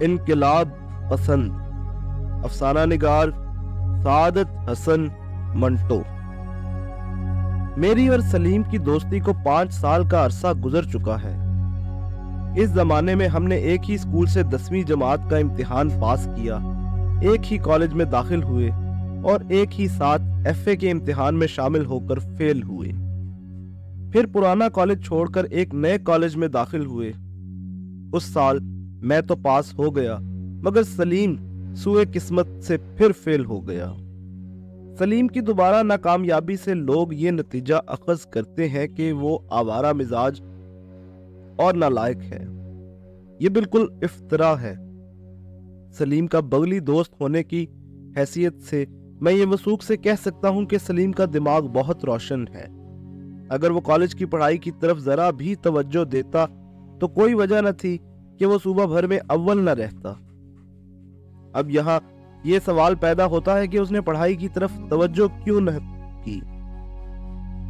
انقلاب پسند افسانہ نگار سعادت حسن منٹو۔ میری اور سلیم کی دوستی کو 5 سال کا عرصہ گزر چکا ہے۔ اس زمانے میں ہم نے ایک ہی اسکول سے 10ویں جماعت کا امتحان پاس کیا، ایک ہی کالج میں داخل ہوئے اور ایک ہی ساتھ FA کے امتحان میں شامل ہو کر فیل ہوئے۔ پھر پرانا کالج چھوڑ کر ایک نئے کالج میں داخل ہوئے۔ اس سال میں تو پاس ہو گیا مگر سلیم سوئے قسمت سے پھر فیل ہو گیا۔ سلیم کی دوبارہ ناکامیابی سے لوگ یہ نتیجہ اخذ کرتے ہیں کہ وہ آوارہ مزاج اور نالائق ہے۔ یہ بالکل افتراء ہے۔ سلیم کا بغلی دوست ہونے کی حیثیت سے میں یہ وثوق سے کہہ سکتا ہوں کہ سلیم کا دماغ بہت روشن ہے۔ اگر وہ کالج کی پڑھائی کی طرف ذرا بھی توجہ دیتا تو کوئی وجہ نہ تھی کہ وہ صوبہ بھر میں اول نہ رہتا۔ اب یہاں یہ سوال پیدا ہوتا ہے کہ اس نے پڑھائی کی طرف توجہ کیوں نہ کی۔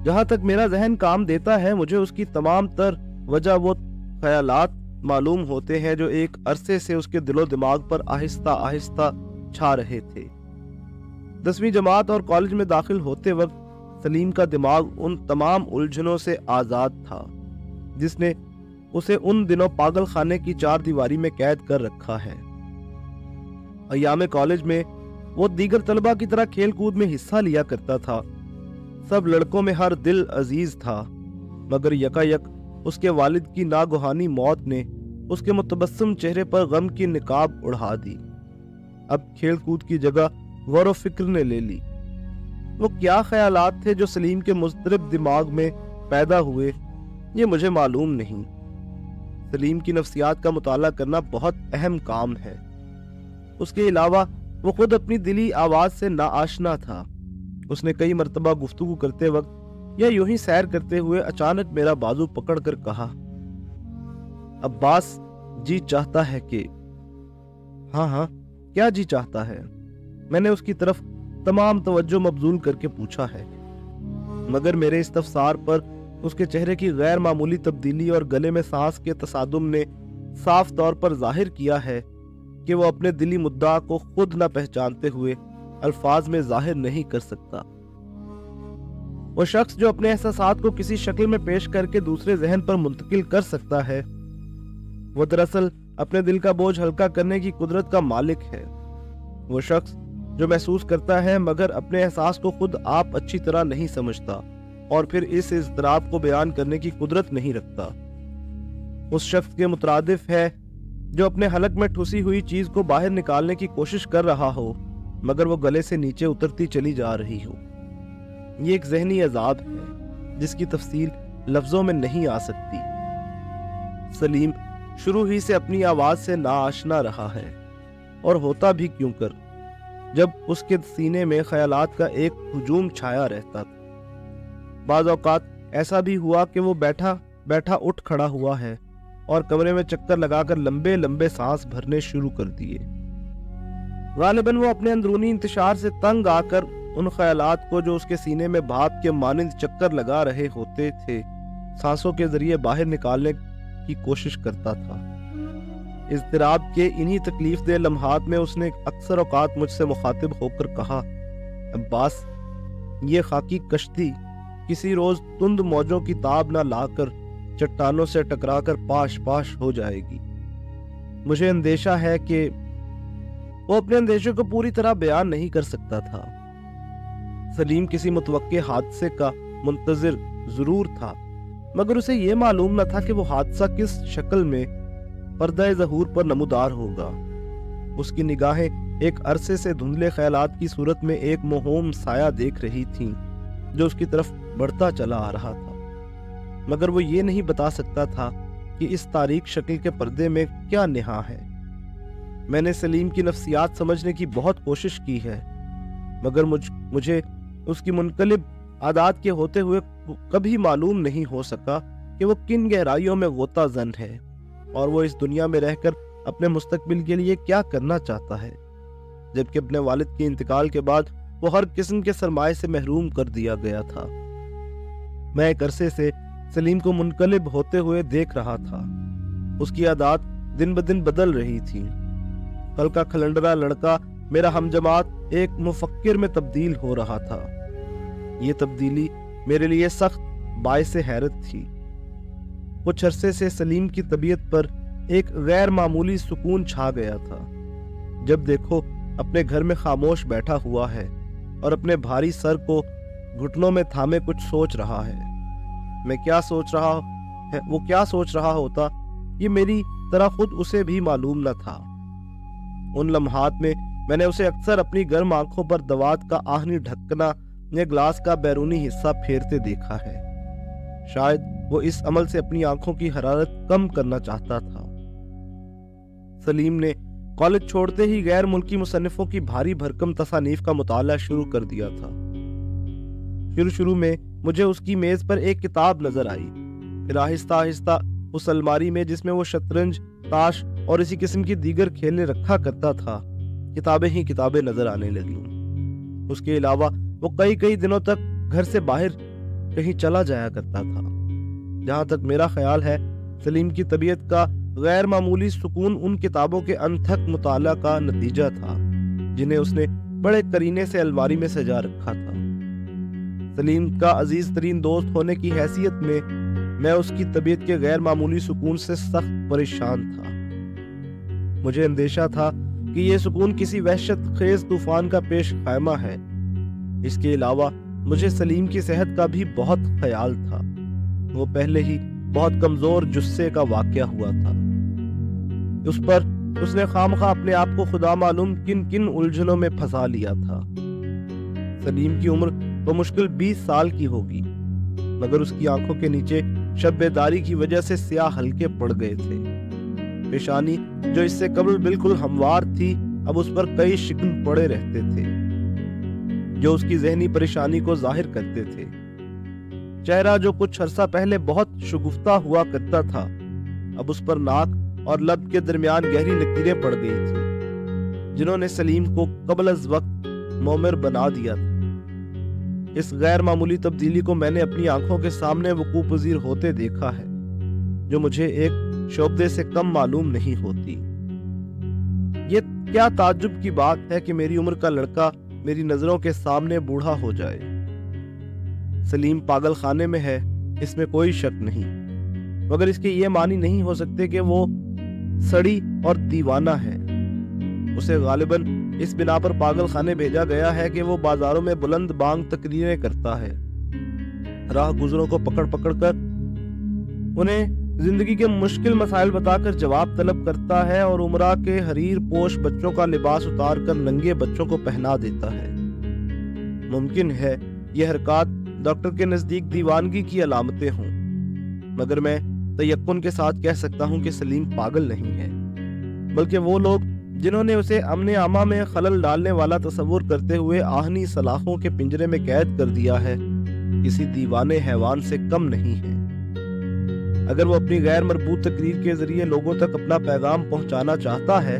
جہاں تک میرا ذہن کام دیتا ہے مجھے اس کی تمام تر وجہ وہ خیالات معلوم ہوتے ہیں جو ایک عرصے سے اس کے دل و دماغ پر آہستہ آہستہ چھا رہے تھے۔ 10ویں جماعت اور کالج میں داخل ہوتے وقت سلیم کا دماغ ان تمام الجھنوں سے آزاد تھا جس نے اسے ان دنوں پاگل خانے کی 4 دیواری میں قید کر رکھا ہے۔ ایام کالج میں وہ دیگر طلبہ کی طرح کھیل کود میں حصہ لیا کرتا تھا۔ سب لڑکوں میں ہر دل عزیز تھا مگر یکایک اس کے والد کی ناگہانی موت نے اس کے متبسم چہرے پر غم کی نقاب اڑا دی۔ اب کھیل کود کی جگہ غور و فکر نے لے لی۔ وہ کیا خیالات تھے جو سلیم کے مضطرب دماغ میں پیدا ہوئے یہ مجھے معلوم نہیں۔ سلیم کی نفسیات کا مطالعہ کرنا بہت اہم کام ہے۔ اس کے علاوہ وہ خود اپنی دلی آواز سے ناآشنا تھا۔ اس نے کئی مرتبہ گفتگو کرتے وقت یا یوں ہی سیر کرتے ہوئے اچانک میرا بازو پکڑ کر کہا، عباس جی چاہتا ہے کہ… ہاں کیا جی چاہتا ہے؟ میں نے اس کی طرف تمام توجہ مبذول کر کے پوچھا ہے مگر میرے استفسار پر اس کے چہرے کی غیر معمولی تبدیلی اور گلے میں سانس کے تصادم نے صاف طور پر ظاہر کیا ہے کہ وہ اپنے دلی مدعا کو خود نہ پہچانتے ہوئے الفاظ میں ظاہر نہیں کر سکتا۔ وہ شخص جو اپنے احساسات کو کسی شکل میں پیش کر کے دوسرے ذہن پر منتقل کر سکتا ہے وہ دراصل اپنے دل کا بوجھ ہلکا کرنے کی قدرت کا مالک ہے۔ وہ شخص جو محسوس کرتا ہے مگر اپنے احساس کو خود آپ اچھی طرح نہیں سمجھتا اور پھر اس اضطراب کو بیان کرنے کی قدرت نہیں رکھتا، اس شخص کے مترادف ہے جو اپنے حلق میں ٹھسی ہوئی چیز کو باہر نکالنے کی کوشش کر رہا ہو مگر وہ گلے سے نیچے اترتی چلی جا رہی ہو۔ یہ ایک ذہنی عذاب ہے جس کی تفصیل لفظوں میں نہیں آ سکتی۔ سلیم شروع ہی سے اپنی آواز سے ناآشنا رہا ہے اور ہوتا بھی کیوں کر جب اس کے سینے میں خیالات کا ایک ہجوم چھایا رہتا تھا۔ بعض اوقات ایسا بھی ہوا کہ وہ بیٹھا بیٹھا اٹھ کھڑا ہوا ہے اور کمرے میں چکر لگا کر لمبے لمبے سانس بھرنے شروع کر دیے۔ غالباً وہ اپنے اندرونی انتشار سے تنگ آ کر ان خیالات کو جو اس کے سینے میں بھاپ کے مانند چکر لگا رہے ہوتے تھے سانسوں کے ذریعے باہر نکالنے کی کوشش کرتا تھا۔ اضطراب کے انہی تکلیف دہ لمحات میں اس نے اکثر اوقات مجھ سے مخاطب ہو کر کہا، عباس یہ خاکی کشتی کسی روز تند موجوں کی تاب نہ لا کر چٹانوں سے ٹکرا کر پاش پاش ہو جائے گی۔ مجھے اندیشہ ہے کہ وہ اپنے اندیشے کو پوری طرح بیان نہیں کر سکتا تھا۔ سلیم کسی متوقع حادثے کا منتظر ضرور تھا مگر اسے یہ معلوم نہ تھا کہ وہ حادثہ کس شکل میں پردہ ظہور پر نمودار ہوگا۔ اس کی نگاہیں ایک عرصے سے دھندلے خیالات کی صورت میں ایک موہوم سایہ دیکھ رہی تھیں جو اس کی طرف بڑھتا چلا آ رہا تھا مگر وہ یہ نہیں بتا سکتا تھا کہ اس تاریک شکل کے پردے میں کیا نہا ہے۔ میں نے سلیم کی نفسیات سمجھنے کی بہت کوشش کی ہے مگر مجھے اس کی منقلب عادات کے ہوتے ہوئے کبھی معلوم نہیں ہو سکا کہ وہ کن گہرائیوں میں غوطہ زن ہے اور وہ اس دنیا میں رہ کر اپنے مستقبل کے لیے کیا کرنا چاہتا ہے، جبکہ اپنے والد کے انتقال کے بعد وہ ہر قسم کے سرمائے سے محروم کر دیا گیا تھا۔ میں ایک عرصے سے سلیم کو منقلب ہوتے ہوئے دیکھ رہا تھا۔ اس کی عادات دن بدن بدل رہی تھی کل کا کھلنڈرا لڑکا میرا ہمجماعت ایک مفکر میں تبدیل ہو رہا تھا۔ یہ تبدیلی میرے لیے سخت باعث حیرت تھی۔ کچھ عرصے سے سلیم کی طبیعت پر ایک غیر معمولی سکون چھا گیا تھا۔ جب دیکھو اپنے گھر میں خاموش بیٹھا ہوا ہے اور اپنے بھاری سر کو گھٹنوں میں تھامے کچھ سوچ رہا ہے۔ وہ کیا سوچ رہا ہوتا یہ میری طرح خود اسے بھی معلوم نہ تھا۔ ان لمحات میں نے اسے اکثر اپنی گرم آنکھوں پر دوات کا آہنی ڈھکنا یا گلاس کا بیرونی حصہ پھیرتے دیکھا ہے۔ شاید وہ اس عمل سے اپنی آنکھوں کی حرارت کم کرنا چاہتا تھا۔ سلیم نے کالج چھوڑتے ہی غیر ملکی مصنفوں کی بھاری بھرکم تصانیف کا مطالعہ شروع کر دیا تھا۔ شروع میں مجھے اس کی میز پر ایک کتاب نظر آئی، پھر آہستہ آہستہ اس الماری میں جس میں وہ شطرنج، تاش اور اسی قسم کی دیگر کھیلیں رکھا کرتا تھا کتابیں ہی کتابیں نظر آنے لگیں۔ اس کے علاوہ وہ کئی دنوں تک گھر سے باہر کہیں چلا جایا کرتا تھا۔ جہاں تک میرا خیال ہے سلیم کی طبیعت کا غیر معمولی سکون ان کتابوں کے انتھک مطالعہ کا نتیجہ تھا جنہیں اس نے بڑے قرینے سے الماری میں سجا رکھا تھا۔ سلیم کا عزیز ترین دوست ہونے کی حیثیت میں اس کی طبیعت کے غیر معمولی سکون سے سخت پریشان تھا۔ مجھے اندیشہ تھا کہ یہ سکون کسی وحشت خیز طوفان کا پیش خیمہ ہے۔ اس کے علاوہ مجھے سلیم کی صحت کا بھی بہت خیال تھا۔ وہ پہلے ہی بہت کمزور جثے کا واقعہ ہوا تھا۔ اس پر اس نے خامخواہ اپنے آپ کو خدا معلوم کن الجھنوں میں پھنسا لیا تھا۔ سلیم کی عمر بمشکل 20 سال کی ہوگی، مگر اس کی آنکھوں کے نیچے شب بیداری کی وجہ سے سیاہ ہلکے پڑ گئے تھے۔ پیشانی جو اس سے قبل بالکل ہموار تھی اب اس پر کئی شکن پڑے رہتے تھے جو اس کی ذہنی پریشانی کو ظاہر کرتے تھے۔ چہرہ جو کچھ عرصہ پہلے بہت شگفتہ ہوا کرتا تھا اب اس پر ناک اور لب کے درمیان گہری لکیریں پڑ گئی تھی جنہوں نے سلیم کو قبل از وقت مومر بنا دیا تھا۔ اس غیر معمولی تبدیلی کو میں نے اپنی آنکھوں کے سامنے وقوع پذیر ہوتے دیکھا ہے جو مجھے ایک شعبدے سے کم معلوم نہیں ہوتی۔ یہ کیا تعجب کی بات ہے کہ میری عمر کا لڑکا میری نظروں کے سامنے بوڑھا ہو جائے۔ سلیم پاگل خانے میں ہے، اس میں کوئی شک نہیں، مگر اس کے یہ معنی نہیں ہو سکتے کہ وہ سڑی اور دیوانہ ہے۔ اسے غالباً اس بنا پر پاگل خانے بھیجا گیا ہے کہ وہ بازاروں میں بلند بانگ تقریریں کرتا ہے، راہ گزروں کو پکڑ کر انہیں زندگی کے مشکل مسائل بتا کر جواب طلب کرتا ہے اور عمرہ کے حریر پوش بچوں کا لباس اتار کر ننگے بچوں کو پہنا دیتا ہے۔ ممکن ہے یہ حرکات ڈاکٹر کے نزدیک دیوانگی کی علامتیں ہوں، مگر میں تیقن کے ساتھ کہہ سکتا ہوں کہ سلیم پاگل نہیں ہے، بلکہ وہ لوگ جنہوں نے اسے امن عامہ میں خلل ڈالنے والا تصور کرتے ہوئے آہنی سلاخوں کے پنجرے میں قید کر دیا ہے کسی دیوانے حیوان سے کم نہیں ہے۔ اگر وہ اپنی غیر مربوط تقریر کے ذریعے لوگوں تک اپنا پیغام پہنچانا چاہتا ہے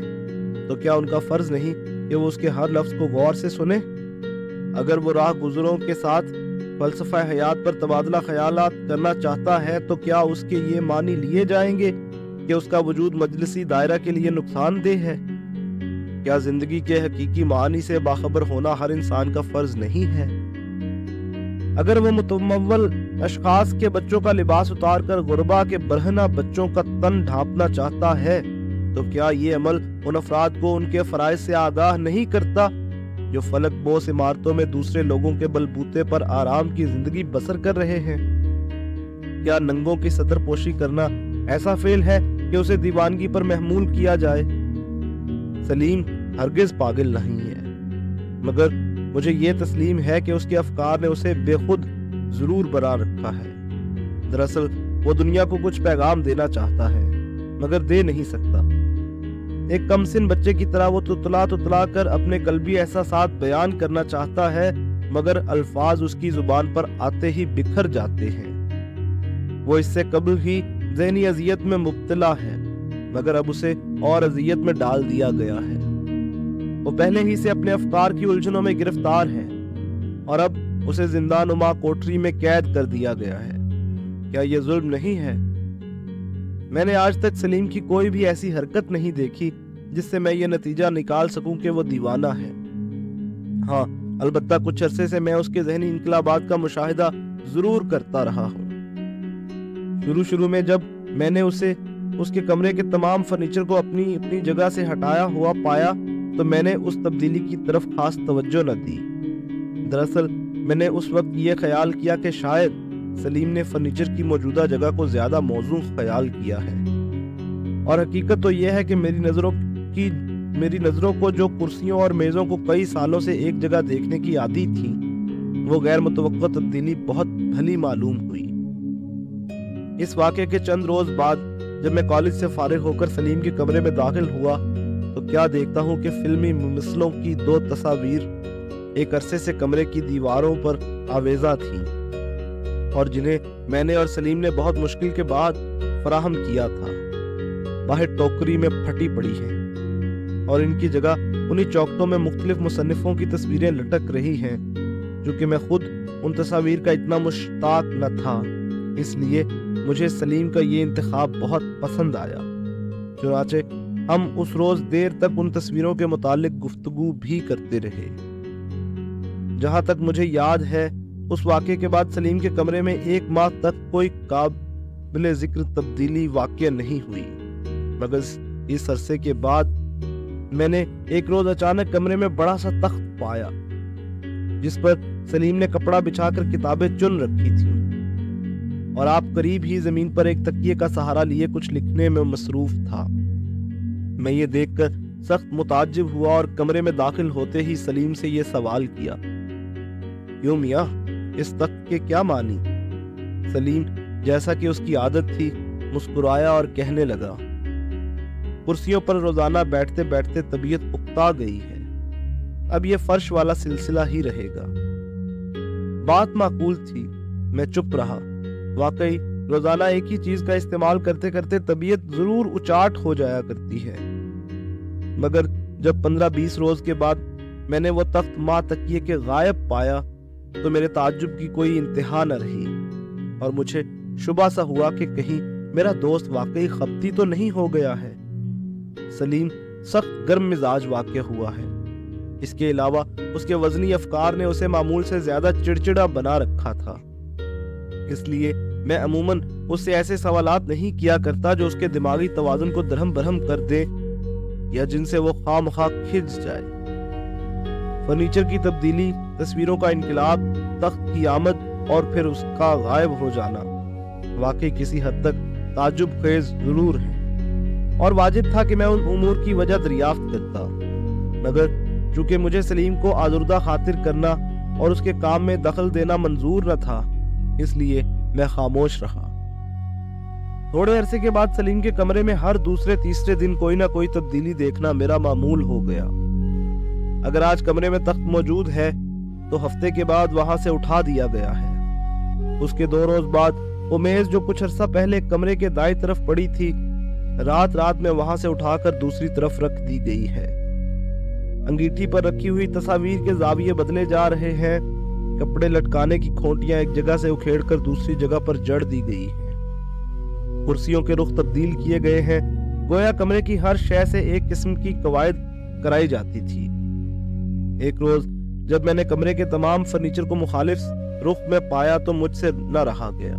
تو کیا ان کا فرض نہیں کہ وہ اس کے ہر لفظ کو غور سے سنے؟ اگر وہ راہ گزروں کے ساتھ فلسفہ حیات پر تبادلہ خیالات کرنا چاہتا ہے تو کیا اس کے یہ معنی لیے جائیں گے کہ اس کا وجود مجلسی دائرہ کے لیے نقصان دہ ہے؟ کیا زندگی کے حقیقی معنی سے باخبر ہونا ہر انسان کا فرض نہیں ہے؟ اگر وہ متمول اشخاص کے بچوں کا لباس اتار کر غربا کے برہنہ بچوں کا تن ڈھانپنا چاہتا ہے تو کیا یہ عمل ان افراد کو ان کے فرائض سے آگاہ نہیں کرتا جو فلک بوس عمارتوں میں دوسرے لوگوں کے بلبوتے پر آرام کی زندگی بسر کر رہے ہیں؟ کیا ننگوں کی سطر پوشی کرنا ایسا فعل ہے کہ اسے دیوانگی پر محمول کیا جائے؟ سلیم ہرگز پاگل نہیں ہے، مگر مجھے یہ تسلیم ہے کہ اس کے افکار نے اسے بے خود ضرور بنا رکھا ہے۔ دراصل وہ دنیا کو کچھ پیغام دینا چاہتا ہے مگر دے نہیں سکتا۔ ایک کم سن بچے کی طرح وہ تتلا کر اپنے قلبی احساسات بیان کرنا چاہتا ہے مگر الفاظ اس کی زبان پر آتے ہی بکھر جاتے ہیں۔ وہ اس سے قبل ہی ذہنی اذیت میں مبتلا ہے مگر اب اسے اور اذیت میں ڈال دیا گیا ہے۔ وہ پہلے ہی سے اپنے افکار کی الجھنوں میں گرفتار ہے اور اب اسے زندہ نما کوٹری میں قید کر دیا گیا ہے۔ کیا یہ ظلم نہیں ہے؟ میں نے آج تک سلیم کی کوئی بھی ایسی حرکت نہیں دیکھی جس سے میں یہ نتیجہ نکال سکوں کہ وہ دیوانہ ہے۔ ہاں، البتہ کچھ عرصے سے میں اس کے ذہنی انقلابات کا مشاہدہ ضرور کرتا رہا ہوں۔ شروع میں جب میں نے اس کے کمرے کے تمام فرنیچر کو اپنی جگہ سے ہٹایا ہوا پایا تو میں نے اس تبدیلی کی طرف خاص توجہ نہ دی۔ دراصل میں نے اس وقت یہ خیال کیا کہ شاید سلیم نے فرنیچر کی موجودہ جگہ کو زیادہ موزوں خیال کیا ہے، اور حقیقت تو یہ ہے کہ میری نظروں کو جو کرسیوں اور میزوں کو کئی سالوں سے ایک جگہ دیکھنے کی عادی تھی، وہ غیر متوقع تبدیلی بہت بھلی معلوم ہوئی۔ اس واقعے کے چند روز بعد جب میں کالج سے فارغ ہو کر سلیم کے کمرے میں داخل ہوا تو کیا دیکھتا ہوں کہ فلمی ممثلوں کی 2 تصاویر ایک عرصے سے کمرے کی دیواروں پر آویزاں تھیں، اور جنہیں میں نے اور سلیم نے بہت مشکل کے بعد فراہم کیا تھا، باہر ٹوکری میں پھٹی پڑی ہیں، اور ان کی جگہ انہی چوکٹوں میں مختلف مصنفوں کی تصویریں لٹک رہی ہیں۔ چونکہ میں خود ان تصاویر کا اتنا مشتاق نہ تھا، اس لیے مجھے سلیم کا یہ انتخاب بہت پسند آیا۔ چنانچہ ہم اس روز دیر تک ان تصویروں کے متعلق گفتگو بھی کرتے رہے۔ جہاں تک مجھے یاد ہے، اس واقعے کے بعد سلیم کے کمرے میں 1 ماہ تک کوئی قابل ذکر تبدیلی واقع نہیں ہوئی، مگر اس عرصے کے بعد میں نے ایک روز اچانک کمرے میں بڑا سا تخت پایا جس پر سلیم نے کپڑا بچھا کر کتابیں چن رکھی تھیں، اور آپ قریب ہی زمین پر ایک تکیے کا سہارا لیے کچھ لکھنے میں مصروف تھا۔ میں یہ دیکھ کر سخت متعجب ہوا اور کمرے میں داخل ہوتے ہی سلیم سے یہ سوال کیا، کیوں میاں، اس تخت کے کیا معنی؟ سلیم جیسا کہ اس کی عادت تھی مسکرایا اور کہنے لگا، کرسیوں پر روزانہ بیٹھتے بیٹھتے طبیعت اکتا گئی ہے، اب یہ فرش والا سلسلہ ہی رہے گا۔ بات معقول تھی، میں چپ رہا۔ واقعی روزانہ ایک ہی چیز کا استعمال کرتے کرتے طبیعت ضرور اچاٹ ہو جایا کرتی ہے، مگر جب 15-20 روز کے بعد میں نے وہ تخت ماں تکیے کے غائب پایا تو میرے تعجب کی کوئی انتہا نہ رہی، اور مجھے شبہ سا ہوا کہ کہیں میرا دوست واقعی خبتی تو نہیں ہو گیا ہے۔ سلیم سخت گرم مزاج واقع ہوا ہے، اس کے علاوہ اس کے وزنی افکار نے اسے معمول سے زیادہ چڑچڑا بنا رکھا تھا، اس لیے میں عموماً اس سے ایسے سوالات نہیں کیا کرتا جو اس کے دماغی توازن کو درہم برہم کر دے یا جن سے وہ خواہ مخواہ کھنچ جائے۔ فرنیچر کی تبدیلی، تصویروں کا انقلاب، تخت کی آمد اور پھر اس کا غائب ہو جانا واقعی کسی حد تک تعجب خیز ضرور ہے، اور واجب تھا کہ میں ان امور کی وجہ دریافت کرتا، مگر چونکہ مجھے سلیم کو آزردہ خاطر کرنا اور اس کے کام میں دخل دینا منظور نہ تھا، اس لیے میں خاموش رہا۔ تھوڑے عرصے کے بعد سلیم کے کمرے میں ہر دوسرے تیسرے دن کوئی نہ کوئی تبدیلی دیکھنا میرا معمول ہو گیا۔ اگر آج کمرے میں تخت موجود ہے تو ہفتے کے بعد وہاں سے اٹھا دیا گیا ہے۔ اس کے 2 روز بعد وہ میز جو کچھ عرصہ پہلے کمرے کے دائیں طرف پڑی تھی، رات میں وہاں سے اٹھا کر دوسری طرف رکھ دی گئی ہے۔ انگیٹھی پر رکھی ہوئی تصاویر کے زاویے بدلے جا رہے ہیں، کپڑے لٹکانے کی کھونٹیاں ایک جگہ سے اکھیڑ کر دوسری جگہ پر جڑ دی گئی ہیں، کرسیوں کے رخ تبدیل کیے گئے ہیں، گویا کمرے کی ہر شے سے ایک قسم کی قواعد کرائی جاتی تھی۔ ایک روز جب میں نے کمرے کے تمام فرنیچر کو مخالف رخ میں پایا تو مجھ سے نہ رہا گیا،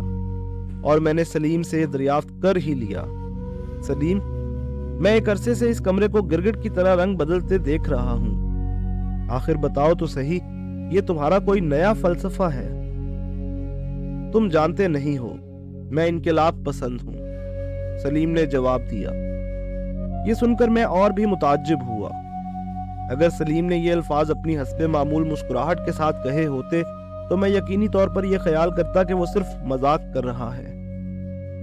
اور میں نے سلیم سے دریافت کر ہی لیا، سلیم، میں ایک عرصے سے اس کمرے کو گرگٹ کی طرح رنگ بدلتے دیکھ رہا ہوں، آخر بتاؤ تو صحیح، یہ تمہارا کوئی نیا فلسفہ ہے؟ تم جانتے نہیں ہو، میں انقلاب پسند ہوں، سلیم نے جواب دیا۔ یہ سن کر میں اور بھی متعجب ہوا۔ اگر سلیم نے یہ الفاظ اپنی حسب معمول مسکراہٹ کے ساتھ کہے ہوتے تو میں یقینی طور پر یہ خیال کرتا کہ وہ صرف مذاق کر رہا ہے،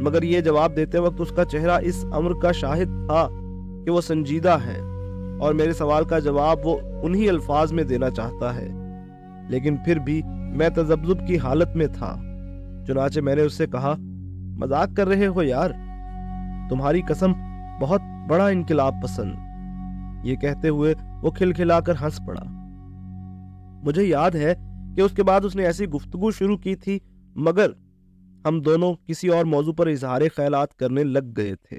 مگر یہ جواب دیتے وقت اس کا چہرہ اس امر کا شاہد تھا کہ وہ سنجیدہ ہے، اور میرے سوال کا جواب وہ انہی الفاظ میں دینا چاہتا ہے، لیکن پھر بھی میں تذبذب کی حالت میں تھا۔ چنانچہ میں نے اس سے کہا، مذاق کر رہے ہو یار، تمہاری قسم بہت بڑا انقلاب پسند۔ یہ کہتے ہوئے وہ کھلکھلا کر ہنس پڑا۔ مجھے یاد ہے کہ اس کے بعد اس نے ایسی گفتگو شروع کی تھی، مگر ہم دونوں کسی اور موضوع پر اظہار خیالات کرنے لگ گئے تھے۔